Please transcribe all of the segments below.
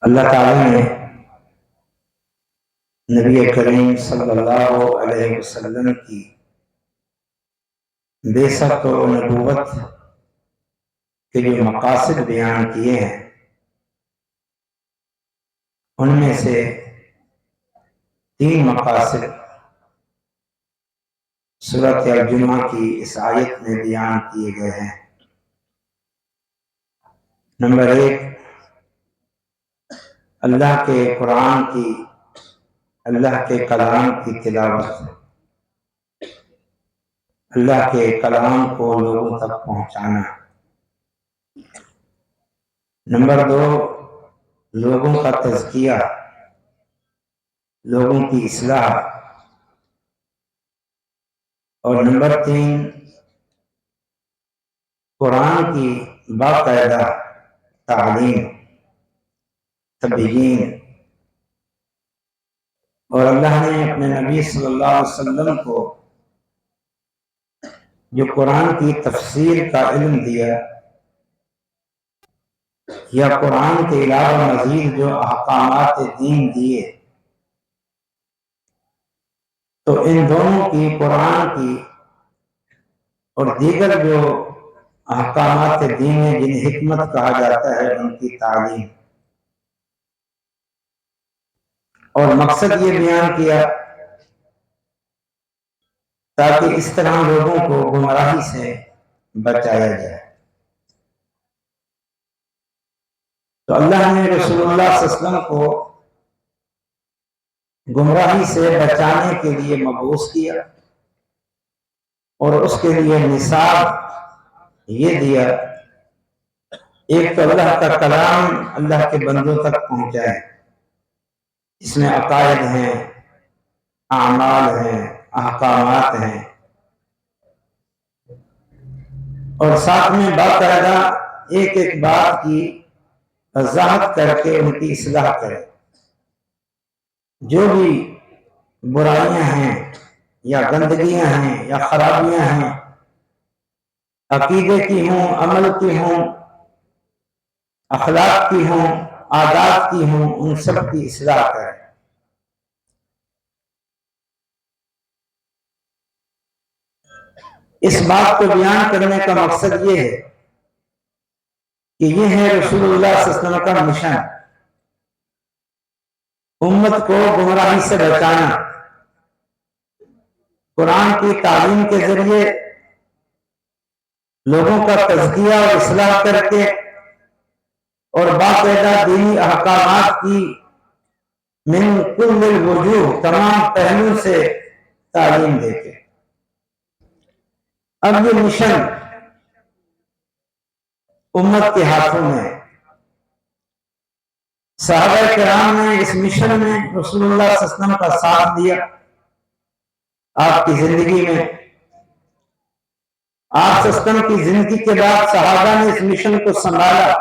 اللہ تعالیٰ نے نبی کریم صلی اللہ علیہ وسلم کی بعثت و نبوت کے جو مقاصد بیان کیے ہیں، ان میں سے 3 مقاصد سورۃ الجمعہ کی اس آیت میں بیان کیے گئے ہیں۔ نمبر 1، اللہ کے قرآن کی، اللہ کے کلام کی تلاوت، اللہ کے کلام کو لوگوں تک پہنچانا۔ نمبر 2، لوگوں کا تزکیہ، لوگوں کی اصلاح۔ اور نمبر 3، قرآن کی باقاعدہ تعلیم، تبیین۔ اور اللہ نے اپنے نبی صلی اللہ علیہ وسلم کو جو قرآن کی تفسیر کا علم دیا، یا قرآن کے علاوہ مزید جو احکامات دین دیے، تو ان دونوں کی، قرآن کی اور دیگر جو احکامات دین ہیں جنہیں حکمت کہا جاتا ہے، ان کی تعلیم۔ اور مقصد یہ بیان کیا تاکہ اس طرح لوگوں کو گمراہی سے بچایا جائے۔ تو اللہ نے رسول اللہ صلی اللہ علیہ وسلم کو گمراہی سے بچانے کے لیے مبعوث کیا، اور اس کے لیے نصاب یہ دیا، ایک تو اللہ کا کلام اللہ کے بندوں تک پہنچائے، اس میں عقائد ہیں، اعمال ہیں، احکامات ہیں، اور ساتھ میں باقاعدہ ایک ایک بات کی وضاحت کر کے ان کی اصلاح کرے۔ جو بھی برائیاں ہیں یا گندگیاں ہیں یا خرابیاں ہیں، عقیدے کی ہوں، عمل کی ہوں، اخلاق کی ہوں، عادات کی ہوں، ان سب کی اصلاح کرے۔ اس بات کو بیان کرنے کا مقصد یہ ہے کہ یہ ہے رسول اللہ صلی اللہ علیہ وسلم کا مشن، امت کو گمراہی سے بچانا، قرآن کی تعلیم کے ذریعے لوگوں کا تزکیہ اور اصلاح کر کے، اور باقاعدہ دینی احکامات کی من کل الوجوہ، تمام پہلو سے تعلیم دے کے۔ اب یہ مشن امت کے ہاتھوں میں ہے۔ صحابہ کرام نے اس مشن میں رسول اللہ صلی اللہ علیہ وسلم کا ساتھ دیا۔ آپ کی زندگی میں، آپ صلی اللہ علیہ وسلم کی زندگی کے بعد صحابہ نے اس مشن کو سنبھالا،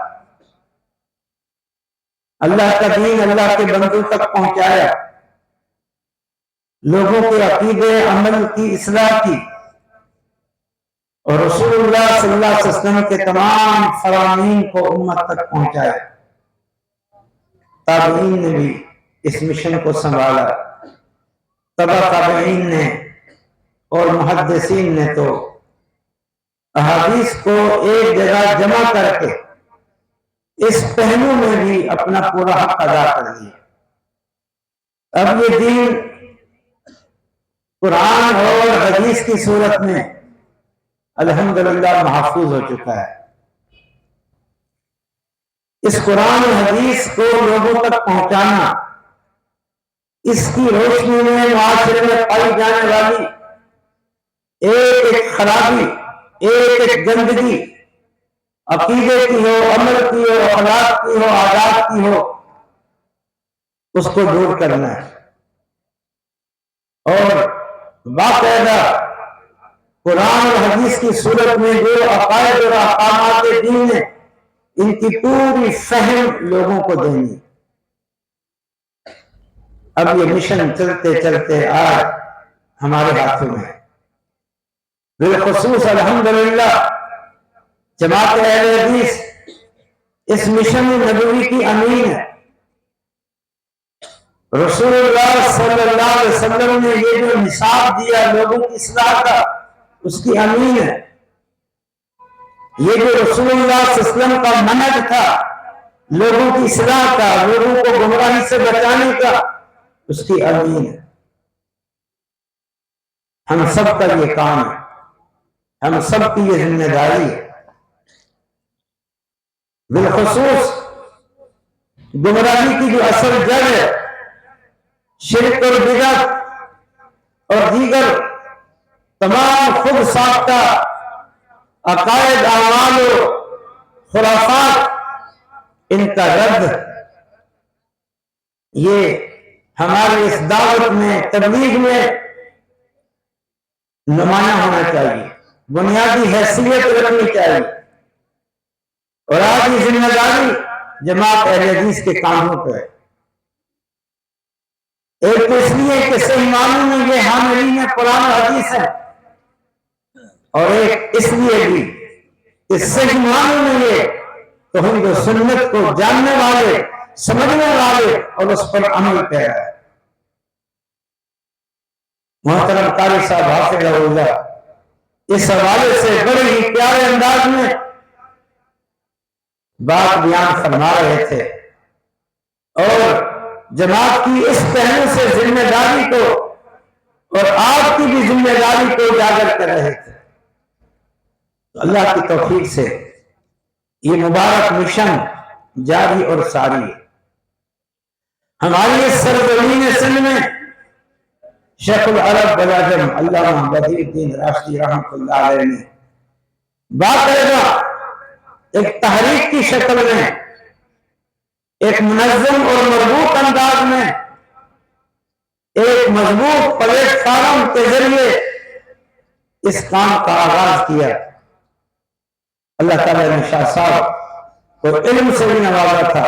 اللہ کا دین اللہ کے بندوں تک پہنچایا، لوگوں کے عقیدے عمل کی اصلاح کی، اور رسول اللہ صلی اللہ علیہ وسلم کے تمام فرامین کو امت تک پہنچایا۔ تابعین نے بھی اس مشن کو سنبھالا، تبع تابعین نے اور محدثین نے تو احادیث کو ایک جگہ جمع کر کے اس پہلو میں بھی اپنا پورا حق ادا کر دیا۔ اب یہ دین قرآن اور حدیث کی صورت میں الحمدللہ محفوظ ہو چکا ہے۔ اس قرآن و حدیث کو لوگوں تک پہنچانا، اس کی روشنی میں معاشرے میں پائی جانے والی ایک ایک خرابی، ایک ایک گندگی، عقیدے کی ہو، عمل کی ہو، اخلاق کی ہو، عادات کی ہو، اس کو دور کرنا ہے، اور باقاعدہ قرآن اور حدیث کی صورت میں جو عقائد اور احکامات دین ہیں، ان کی پوری فہم لوگوں کو دینی۔ اب یہ مشن چلتے چلتے آج ہمارے ہاتھوں میں ہے۔ بالخصوص الحمدللہ جماعت اہل حدیث اس مشن نبوی کی امین ہے۔ رسول اللہ صلی اللہ علیہ وسلم نے یہ جو نصاب دیا لوگوں کی اصلاح کا، اس کی امین ہے۔ یہ جو رسول اللہ صلی اللہ علیہ وسلم کا منہج تھا لوگوں کی اصلاح کا، لوگوں کو گمراہی سے بچانے کا، اس کی امین ہے۔ ہم سب کا یہ کام ہے، ہم سب کی یہ ذمہ داری ہے۔ بالخصوص گمراہی کی جو اصل جڑ ہے، شرک اور بدعت اور دیگر تمام خود ساختہ عقائد، اعمال و خرافات، ان کا رد یہ ہماری اس دعوت میں، تبلیغ میں نمایاں ہونا چاہیے، بنیادی حیثیت رکھنی چاہیے۔ اور آج یہ ذمہ داری جماعت اہل حدیث کے کاموں پہ ہے۔ ایک تو اس لیے کہ صحیح معنوں میں یہ حاملین قرآن و حدیث ہے، اور ایک اس لیے بھی کہ صحیح معنوں میں یہ توحید و سنت کو جاننے والے، سمجھنے والے اور اس پر عمل کر رہا ہے۔ محترم قاری صاحب حافظہ اللہ اس حوالے سے بڑے ہی پیارے انداز میں بات بیان فرما رہے تھے، اور جماعت کی اس پہلو سے ذمہ داری کو اور آپ کی بھی ذمہ داری کو اجاگر کر رہے تھے۔ اللہ کی توفیق سے یہ مبارک مشن جاری اور ساری ہے۔ ہماری اس سرزمین سندھ میں شیخ العرب بلاجم علامہ بدیر الدین راشدی رحمۃ اللہ علیہ نے باقاعدہ ایک تحریک کی شکل میں، ایک منظم اور مربوط انداز میں، ایک مضبوط پلیٹ فارم کے ذریعے اس کام کا آغاز کیا۔ اللہ تعالیٰ نے شاہ صاحب کو علم سے بھی نوازا تھا،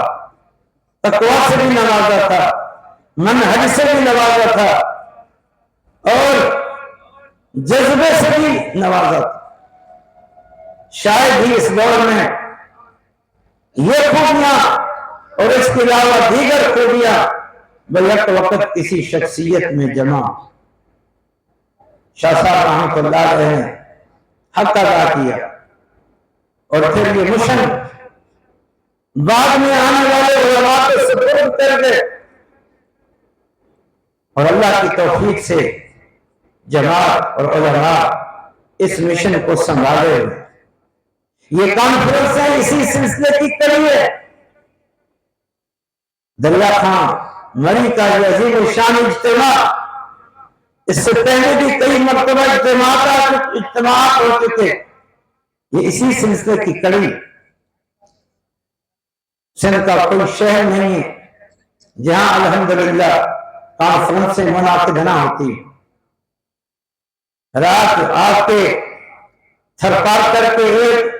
تقویٰ سے بھی نوازا تھا، منہج سے بھی نوازا تھا، اور جذبے سے بھی نوازا تھا۔ شاید ہی اس دور میں یہ خوبیاں اور اس کے علاوہ دیگر خوبیاں بیک وقت کسی شخصیت میں جمع۔ شاہ صاحب رحمۃ اللہ علیہ نے حق ادا کیا، اور پھر یہ مشن بعد میں آنے والے علماء کو سپرد کر دے، اور اللہ کی توفیق سے جماعت اور علماء اس مشن کو سنبھالے ہوئے۔ یہ کانفرنس ہے اسی سلسلے کی کڑی ہے۔ دریا خان مری کا یہ عظیم الشان اجتماع، اس سے پہلے بھی کئی مرتبہ اجتماعات ہو چکے، یہ اسی سلسلے کی کڑی۔ سندھ کا کوئی شہر نہیں ہے جہاں الحمدللہ کانفرنسیں منعقد نہ ہوتی۔ رات آپ کے تھرپار کر کے ایک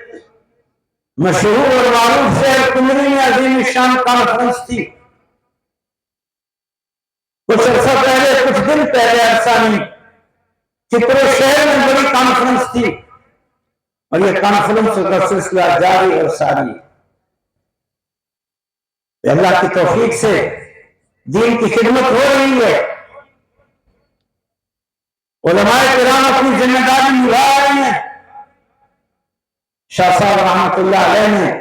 مشہور اور معروف شہر کمری میں عظیم الشان کانفرنس تھی۔ کچھ عرصہ پہلے، کچھ دن پہلے، عرصہ نہیں، چترو شہر میں بڑی کانفرنس تھی، اور یہ کانفرنس کا سلسلہ جاری اور ساری۔ اللہ کی توفیق سے دین کی خدمت ہو رہی ہے، علماء کرام اپنی ذمہ داری نبھا رہے ہیں۔ شاہ صاحب رحمۃ اللہ علیہ نے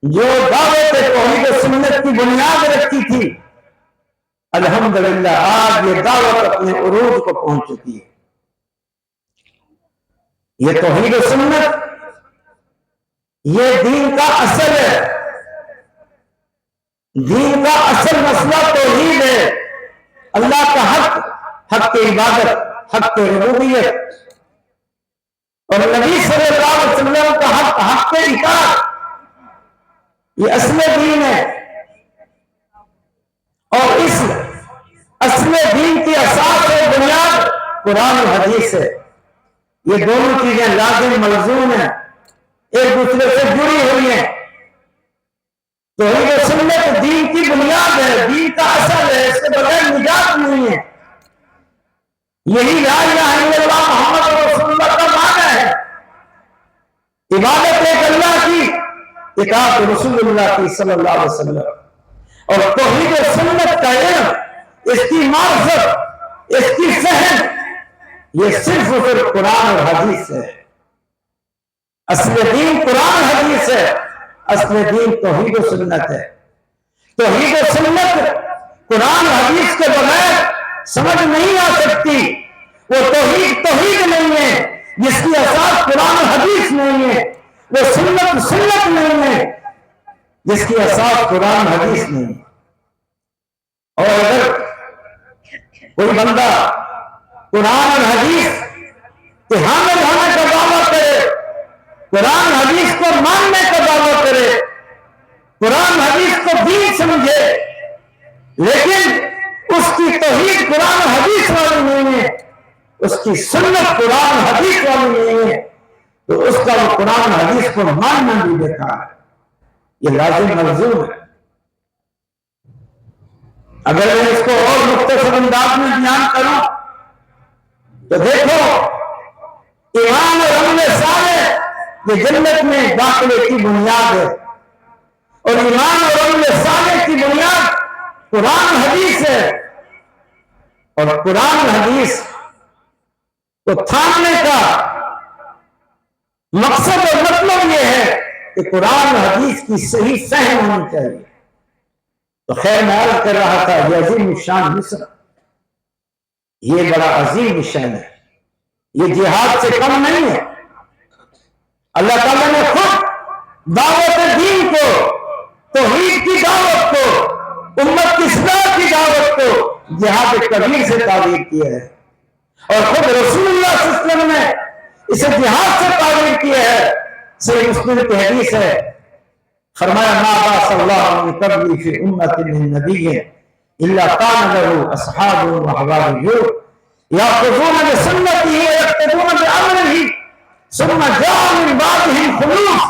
جو دعوت توحید و سنت کی بنیاد رکھی تھی، الحمدللہ آج یہ دعوت اپنے عروج کو پہنچ چکی ہے۔ یہ توحید و سنت یہ دین کا اصل ہے، دین کا اصل مسئلہ توحید ہے، اللہ کا حق، حق کی عبادت، حق کی ربوبیت، اور نبی صلی اللہ علیہ وسلم کا حق، حق کی اطاعت، یہ اصل دین ہے۔ اور اس اصل دین کی اساس و بنیاد قرآن و حدیث ہے۔ یہ دونوں چیزیں لازم ملزوم ہیں، ایک دوسرے سے جڑی ہوئی ہیں۔ توحید و سنت دین کی بنیاد ہے، دین کا اصل ہے، اس کے بغیر نجات نہیں ہے۔ یہی لا الہ الا اللہ محمد رسول اللہ کا معنی ہے۔ عبادت ایک اللہ کی، اطاعت رسول اللہ کی صلی اللہ علیہ وسلم۔ اور توحید و سنت کا علم، اس کی معرفت، اس کی فہم، یہ صرف اور صرف قرآن اور حدیث ہے۔ اصل دین قرآن حدیث ہے، اصل دین توحید و سنت ہے۔ توحید و سنت قرآن حدیث کے بغیر سمجھ نہیں آ سکتی۔ وہ توحید نہیں ہے جس کی اساس قرآن حدیث نہیں ہے، وہ سنت نہیں ہے جس کی اساس قرآن حدیث نہیں ہے۔ اور اگر کوئی بندہ قرآن اور حدیث کے حامل ہونے کا دعویٰ کرے، قرآن حدیث کو ماننے کا دعویٰ کرے، قرآن حدیث کو دین سمجھے، لیکن اس کی توحید قرآن حدیث والی نہیں ہے، اس کی سنت قرآن حدیث والی نہیں ہے، تو اس کا وہ قرآن حدیث کو ماننا بھی بیکار ہے۔ یہ لازم ملزوم ہے۔ اگر میں اس کو اور مختصر انداز میں بیان کروں تو دیکھو، ایمان اور عمل صالح یہ جنت میں داخلے کی بنیاد ہے، اور ایمان اور عمل صالح کی بنیاد قرآن حدیث ہے، اور قرآن حدیث کو تھامنے کا مقصد اور مطلب یہ ہے کہ قرآن حدیث کی صحیح فہم ہونی چاہیے۔ تو خیر میں عرض کر رہا تھا، یہ عظیم شان مصر، یہ بڑا عظیم شان ہے، یہ جہاد سے کم نہیں ہے۔ اللہ تعالیٰ نے خود دعوت دین کو، توحید کی دعوت کو، امت کی اصلاح کی دعوت کو جہاد کبیر سے تعبیر کیا ہے، اور خود رسول اللہ صلی اللہ علیہ وسلم نے اسے جہاد سے تعبیر کیا ہے۔ صحیح مسلم کی حدیث ہے، فرمایا ما بعث اللہ من قبلی فی امت من نبی الا کان له اصحاب وحواریون یاخذون بسنته ویقتدون بامره ثم جاء من بعدهم خلوف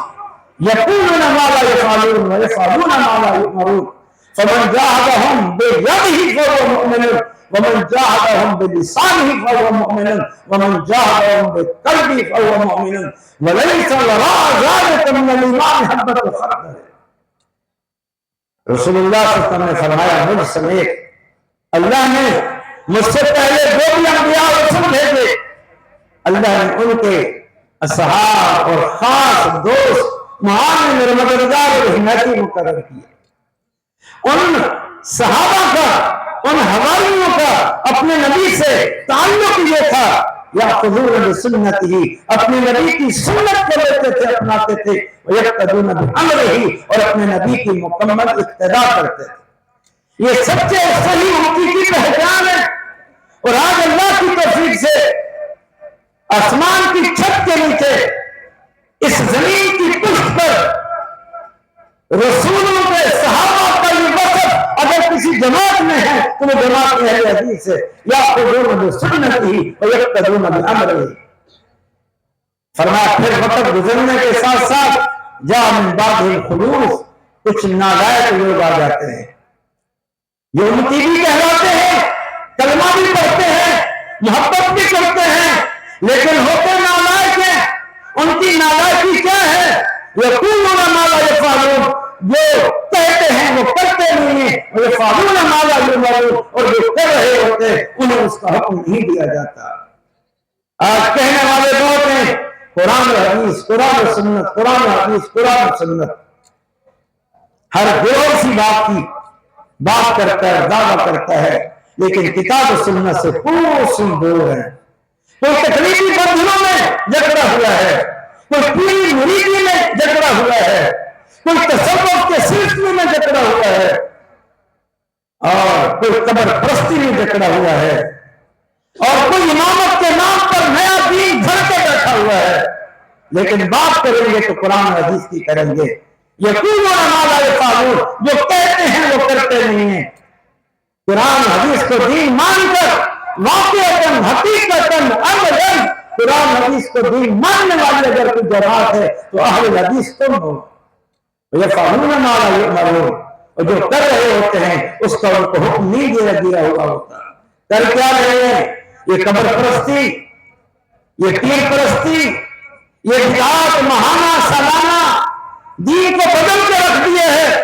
یقولون ما لا یفعلون ویفعلون ما لا یؤمرون فمن جاهدهم بيده فهو مؤمن ومن جاهدهم بلسانه فهو مؤمن ومن جاهدهم بقلبه فهو مؤمن وليس وراء ذلك من الإيمان حبة خردل۔ رسول اللہ صلی اللہ علیہ وسلم نے فرمایا، مجھ سمیت اللہ نے مجھ سے پہلے جو بھی انبیاء رسول بھیجے، اللہ نے ان کے اصحاب اور خاص دوست معاون اور مددگار اور حمایتی مقرر کیے۔ ان صحابہ کا، ان حواریوں کا اپنے نبی سے تعلق یہ تھا، یاخذون بسنتہ، اپنے نبی کی سنت کو لیتے تھے، اپناتے تھے، ویقتدون بامرہ، اور اپنے نبی کی مکمل اقتداء کرتے تھے۔ یہ سچے اور صحیح حقیقی پہچان ہے۔ اور آج اللہ کی توفیق سے آسمان کی چھت کے نیچے، اس زمین کی پشت پر رسولوں کے، صحابہ کا یہ وصف اگر کسی جماعت میں ہے تو وہ جماعت اہل حدیث ہے، یاخذون بسنتہ ویقتدون بامرہ۔ فرمایا پھر وقت گزرنے کے ساتھ ساتھ جاء من بعدہم خلوف، کچھ نالائق لوگ آ جاتے ہیں، یہ امتی بھی کہلاتے ہیں، کلمہ بھی پڑھتے ہیں، محبت بھی کرتے ہیں، لیکن ہوتے نالائق ہیں۔ ان کی نالائقی کیا ہے؟ یقولون ما لا یفعلون، جو کہتے ہیں وہ کرتے نہیں ہیں، ویفعلون ما لا یؤمرون، اور جو کر رہے ہوتے انہیں اس کا حکم نہیں دیا جاتا۔ آج کہنے والے بہت ہیں، قرآن و حدیث، قرآن و سنت، قرآن و حدیث، قرآن و سنت، ہر گروہ سی بات کی بات کرتا ہے، دعویٰ کرتا ہے، لیکن کتاب و سنت سے کوسوں دور ہے۔ کوئی تقلیدی بندھنوں میں جکڑا ہوا ہے، کوئی پوری مریدی میں جکڑا ہوا ہے، کوئی تصوف کے سلسلے میں جکڑا ہوا ہے، اور کوئی قبر پرستی میں جکڑا ہوا ہے، اور کوئی امامت کے نام پر نیا دین گھڑ کے بیٹھا ہوا ہے۔ لیکن بات کریں گے تو قرآن حدیث کی کریں گے۔ یقولون ما لا یفعلون، جو کہتے ہیں وہ کرتے نہیں ہیں۔ قرآن حدیث کو دین مان کر واقعتاً، حقیقتاً، عملاً قرآن حدیث کو دین ماننے والی اگر کوئی جماعت ہے تو اہل حدیث تم ہو۔ یفعلون ما لا یؤمرون، اور جو کر رہے ہوتے ہیں اس کا ان کو حکم نہیں دیا ہوا ہوتا۔ کر کیا رہے ہیں؟ یہ قبر پرستی، یہ پیر پرستی، یہ بدعات ماہانہ سالانہ دین کو بدل کے رکھ دیے ہے۔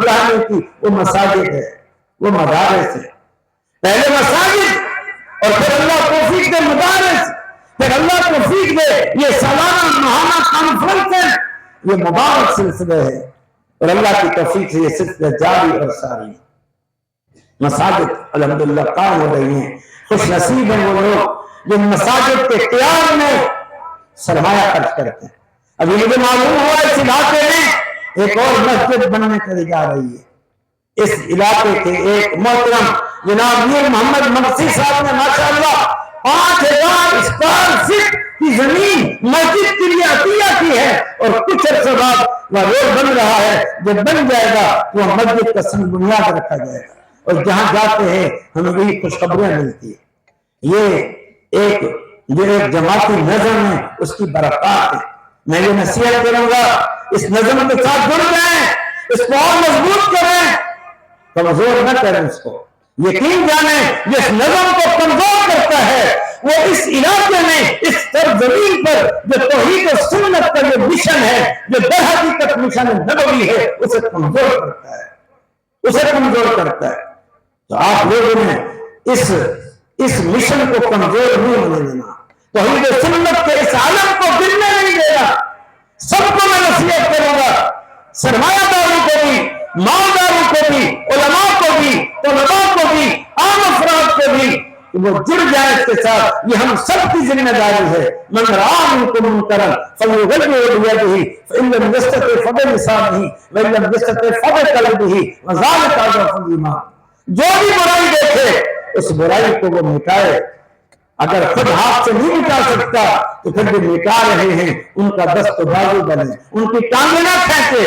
بڑھانے کی وہ مساجد ہے، وہ مدارس ہے. پہلے مساجد اور پھر اللہ توفیق دے مدارس، پھر اللہ توفیق دے یہ سالانہ ماہانہ کانفرنس ہے، یہ مبارک سلسلے ہے، اور اللہ کی توفیق سے یہ سلسلہ جاری اور ساری. مساجد الحمدللہ قائم ہو رہی ہیں. خوش نصیب ہیں وہ لوگ جو مساجد کے قیام میں سرمایہ خرچ کرتے ہیں. ابھی مجھے معلوم ہوا اس علاقے میں ایک اور مسجد بننے چلی جا رہی ہے. اس علاقے کے ایک محترم جناب میر محمد مقصی صاحب نے ماشاءاللہ 5000 اسکوائر فٹ کی زمین مسجد کے لیے عطیہ کی ہے، اور کچھ عرصے بعد وہ روڈ بن رہا ہے. جب بن جائے گا تو وہ مسجد کا سنگ بنیاد رکھا جائے گا، اور جہاں جاتے ہیں ہمیں وہی خوشخبریاں ملتی ہیں. یہ ایک جماعتی نظم ہے، اس کی برکات ہے. میں یہ نصیحت کروں گا اس نظم کے ساتھ جڑ جائیں، اس کو اور مضبوط کریں، کمزور نہ کریں. اس کو یقین جانیں جس نظم کو کمزور کرتا ہے وہ اس علاقے میں اس سرزمین پر جو توحید و سنت کا جو مشن ہے، جو در حقیقت مشن نبوی ہے، اسے کمزور کرتا ہے، اسے کمزور کرتا ہے. تو آپ لوگوں نے اس مشن کو کمزور نہیں ہونے دینا، توحید و سنت کے اس عالم کو گرنے نہیں دینا. سب کو میں نصیحت کروں گا، سرمایہ داروں کو بھی، مالداروں کو بھی، علماء کو بھی، طلباء کو بھی، عام افراد کو بھی، کہ وہ جڑ جائیں اس کے ساتھ. یہ ہم سب کی ذمہ داری ہے. من رأى منكم منكرا فليغيره بيده فإن لم يستطع فبلسانه وإن لم يستطع فبقلبه وذلك أضعف الإيمان. جو بھی برائی دیکھے اس برائی کو وہ مٹائے. اگر خود ہاتھ سے نہیں مٹا سکتا تو پھر جو مٹا رہے ہیں ان کا دست و بازو بنے، ان کی ٹانگیں نہ کھینچے،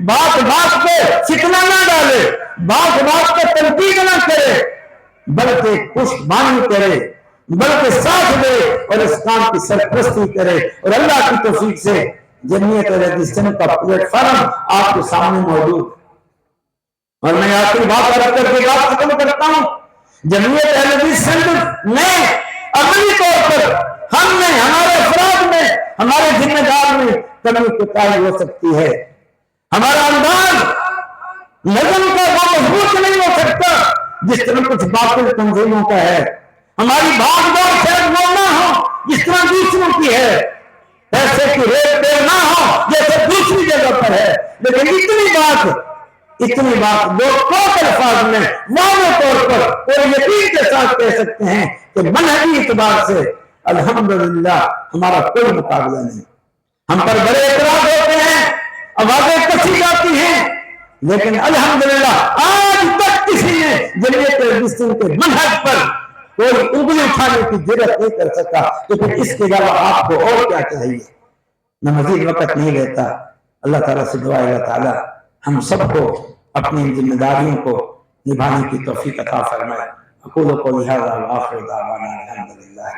بات بات پہ فتنہ نہ ڈالے، بات بات پہ تنقید نہ کرے، بلکہ پشتبانی کرے، بلکہ ساتھ دے اور اس کام کی سرپرستی کرے. اور اللہ کی توفیق سے جمعیت اہل حدیث سندھ کا پلیٹ فارم آپ کے سامنے موجود. اور میں آخری بات عرض کر کے بات ختم کرتا ہوں. جمعیت اہل حدیث سندھ نے عملی طور پر ہم نے، ہمارے افراد میں، ہمارے ذمہ دار میں کمی کوتاہی ہو سکتی ہے. ہمارا انداز نظم کا وہ مضبوط نہیں ہو سکتا جس طرح کچھ باطل تنظیموں کا ہے. ہماری بھاگ دوڑ شاید وہ نہ ہو جس طرح دوسروں کی ہے، پیسے کی ریٹ پہ نہ ہو جیسے دوسری جگہ پر ہے. لیکن اتنی بات لوگ ٹوٹ الفاظ میں واضح طور پر اور یقین کے ساتھ کہہ سکتے ہیں کہ منہجی اعتبار سے الحمدللہ ہمارا کوئی مقابلہ نہیں. ہم پر بڑے اعتراض ہوتے ہیں، آوازیں کسی جاتی ہیں، لیکن الحمدللہ آج تک کسی نے جمعیت اہل حدیث سندھ کے منہج پر کوئی انگلی اٹھانے کی جرات نہیں کر سکا. تو پھر اس کے علاوہ آپ کو اور کیا چاہیے؟ میں مزید وقت نہیں لیتا. اللہ تعالیٰ سے دعا ہے اللہ تعالیٰ ہم سب کو اپنی ذمہ داریوں کو نبھانے کی توفیق عطا فرمائے. اقول قولی ھذا وآخر دعوانا الحمدللہ.